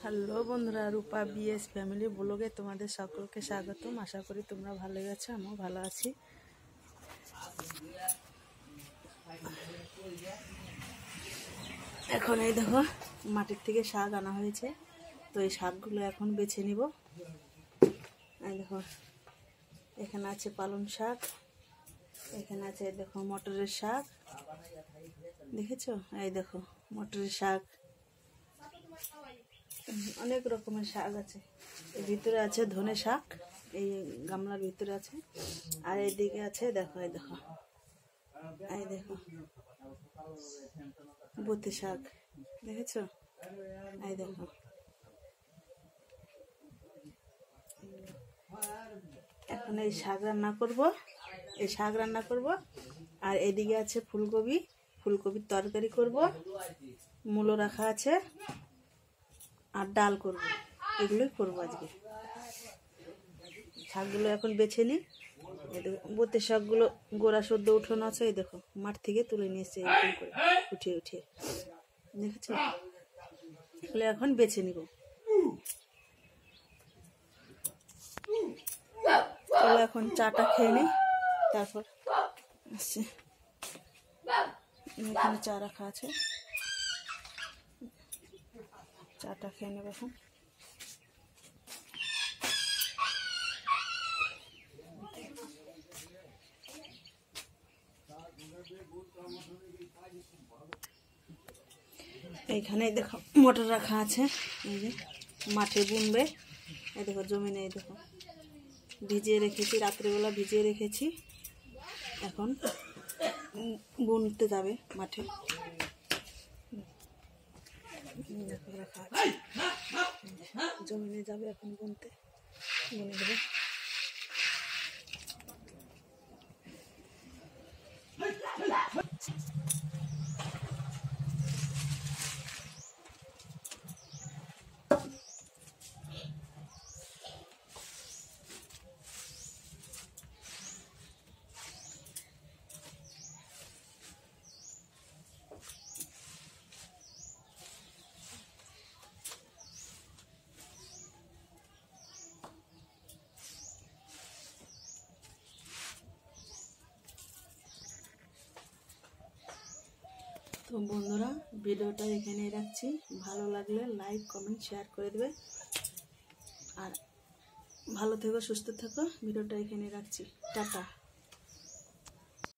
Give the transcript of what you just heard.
Hello বন্ধুরা, রূপা BS family ব্লগে তোমাদের সকলকে স্বাগতম। আশা করি তোমরা ভালো গেছো, আমিও ভালো আছি। এখন এই দেখো মাটির থেকে শাক আনা হয়েছে, তো এই শাকগুলো এখন বেছে নিব। এই দেখো এখানে আছে পালং শাক, এখানে আছে এই দেখো মটরের শাক, দেখেছো? এই দেখো মটরের শাক, অনেক রকমের শাক আছে। এর ভিতরে আছে ধনে শাক, এই গামলার ভিতরে আছে। আর এইদিকে আছে দেখো, এই দেখো বতি শাক, দেখেছো? এই দেখো এখন এই শাক রান্না করব। আর এদিকে আছে ফুলকপির তরকারি করব, মূলো রাখা আছে, আর ডাল করব। এগুলোই করবো আজকে। শাকগুলো এখন বেছে নিই। বতে শাকগুলো গোড়া সদ্য উঠানো আছে, এই দেখো মাঠ থেকে তুলে নিয়েছে এরকম করে উঠিয়ে, দেখেছো? এগুলো এখন বেছে নিব। চলো এখন চাটা খেয়ে নিই, তারপর আসছে। এখানে চা রাখা আছে, চাটা খেয়ে নেব এখন। এইখানে দেখো মোটর রাখা আছে, এই যে মাঠে বুনবে। এই দেখো জমিনে, এই দেখো ভিজিয়ে রেখেছি, রাত্রেবেলা ভিজিয়ে রেখেছি, এখন বুনতে যাবে মাঠে। দেখো রাখা আছে, জমিনে যাবে এখন বুনতে, বুনে দেবে। তো বন্ধুরা, ভিডিওটা এখানেই রাখছি। ভালো লাগলে লাইক, কমেন্ট, শেয়ার করে দেবে। আর ভালো থেকো, সুস্থ থেকো। ভিডিওটা এখানেই রাখছি, টাটা।